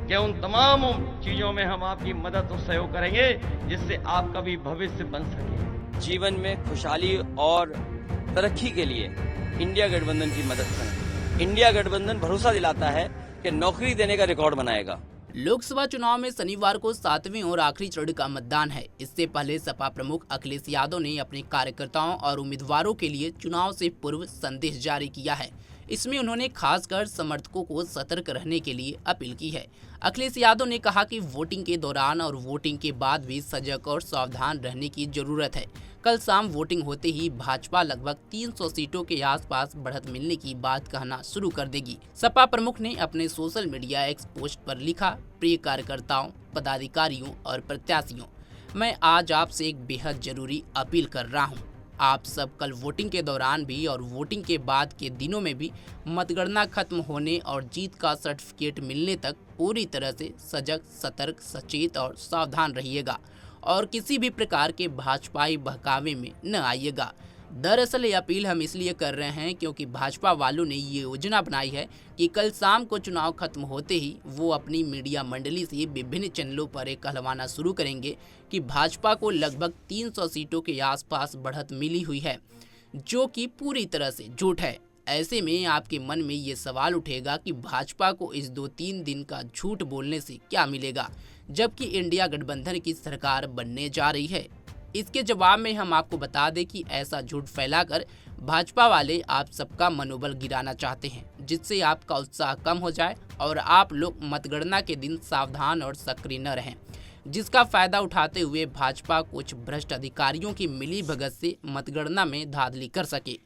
कि उन तमाम चीज़ों में हम आपकी मदद और सहयोग करेंगे जिससे आपका भी भविष्य बन सके। जीवन में खुशहाली और तरक्की के लिए इंडिया गठबंधन की मदद करें। इंडिया गठबंधन भरोसा दिलाता है कि नौकरी देने का रिकॉर्ड बनाएगा। लोकसभा चुनाव में शनिवार को 7वें और आखिरी चरण का मतदान है। इससे पहले सपा प्रमुख अखिलेश यादव ने अपने कार्यकर्ताओं और उम्मीदवारों के लिए चुनाव से पूर्व संदेश जारी किया है। इसमें उन्होंने खासकर समर्थकों को सतर्क रहने के लिए अपील की है। अखिलेश यादव ने कहा कि वोटिंग के दौरान और वोटिंग के बाद भी सजग और सावधान रहने की जरूरत है। कल शाम वोटिंग होते ही भाजपा लगभग 300 सीटों के आसपास बढ़त मिलने की बात कहना शुरू कर देगी। सपा प्रमुख ने अपने सोशल मीडिया एक्स पोस्ट पर लिखा, प्रिय कार्यकर्ताओं, पदाधिकारियों और प्रत्याशियों, मैं आज आपसे एक बेहद जरूरी अपील कर रहा हूँ। आप सब कल वोटिंग के दौरान भी और वोटिंग के बाद के दिनों में भी मतगणना खत्म होने और जीत का सर्टिफिकेट मिलने तक पूरी तरह से सजग, सतर्क, सचेत और सावधान रहिएगा और किसी भी प्रकार के भाजपाई बहकावे में न आइएगा। दरअसल ये अपील हम इसलिए कर रहे हैं क्योंकि भाजपा वालों ने ये योजना बनाई है कि कल शाम को चुनाव खत्म होते ही वो अपनी मीडिया मंडली से विभिन्न चैनलों पर एक कहलवाना शुरू करेंगे कि भाजपा को लगभग 300 सीटों के आसपास बढ़त मिली हुई है, जो कि पूरी तरह से झूठ है। ऐसे में आपके मन में ये सवाल उठेगा कि भाजपा को इस 2-3 दिन का झूठ बोलने से क्या मिलेगा, जबकि इंडिया गठबंधन की सरकार बनने जा रही है। इसके जवाब में हम आपको बता दें कि ऐसा झूठ फैलाकर भाजपा वाले आप सबका मनोबल गिराना चाहते हैं, जिससे आपका उत्साह कम हो जाए और आप लोग मतगणना के दिन सावधान और सक्रिय न रहें, जिसका फायदा उठाते हुए भाजपा कुछ भ्रष्ट अधिकारियों की मिलीभगत से मतगणना में धांधली कर सके।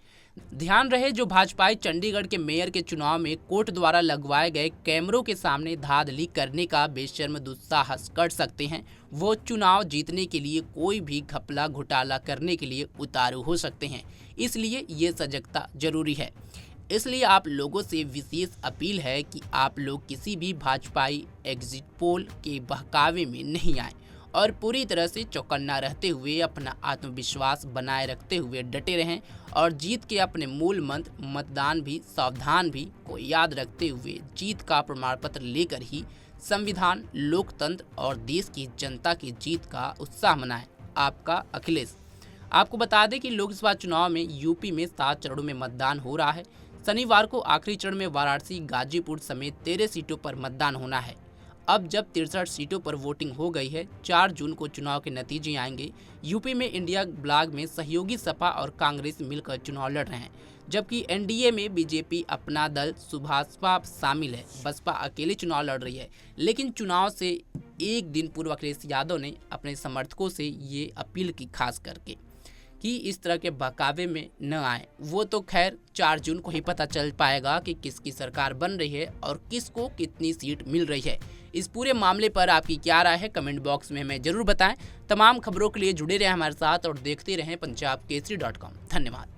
ध्यान रहे, जो भाजपाई चंडीगढ़ के मेयर के चुनाव में कोर्ट द्वारा लगवाए गए कैमरों के सामने धांधली करने का बेशर्म दुस्साहस कर सकते हैं, वो चुनाव जीतने के लिए कोई भी घपला घोटाला करने के लिए उतारू हो सकते हैं। इसलिए ये सजगता जरूरी है। इसलिए आप लोगों से विशेष अपील है कि आप लोग किसी भी भाजपाई एग्जिट पोल के बहकावे में नहीं आए और पूरी तरह से चौकन्ना रहते हुए अपना आत्मविश्वास बनाए रखते हुए डटे रहें और जीत के अपने मूल मंत्र मतदान भी सावधान भी को याद रखते हुए जीत का प्रमाण पत्र लेकर ही संविधान, लोकतंत्र और देश की जनता की जीत का उत्साह मनाएं। आपका अखिलेश। आपको बता दें कि लोकसभा चुनाव में यूपी में 7 चरणों में मतदान हो रहा है। शनिवार को आखिरी चरण में वाराणसी, गाजीपुर समेत 13 सीटों पर मतदान होना है। अब जब 63 सीटों पर वोटिंग हो गई है, 4 जून को चुनाव के नतीजे आएंगे। यूपी में इंडिया ब्लॉक में सहयोगी सपा और कांग्रेस मिलकर चुनाव लड़ रहे हैं, जबकि एनडीए में बीजेपी, अपना दल, सुभाषपा शामिल है। बसपा अकेले चुनाव लड़ रही है। लेकिन चुनाव से एक दिन पूर्व अखिलेश यादव ने अपने समर्थकों से ये अपील की, खास करके कि इस तरह के बहकावे में न आए। वो तो खैर 4 जून को ही पता चल पाएगा कि किसकी सरकार बन रही है और किसको कितनी सीट मिल रही है। इस पूरे मामले पर आपकी क्या राय है, कमेंट बॉक्स में हमें जरूर बताएं। तमाम खबरों के लिए जुड़े रहें हमारे साथ और देखते रहें पंजाबकेसरी.com। धन्यवाद।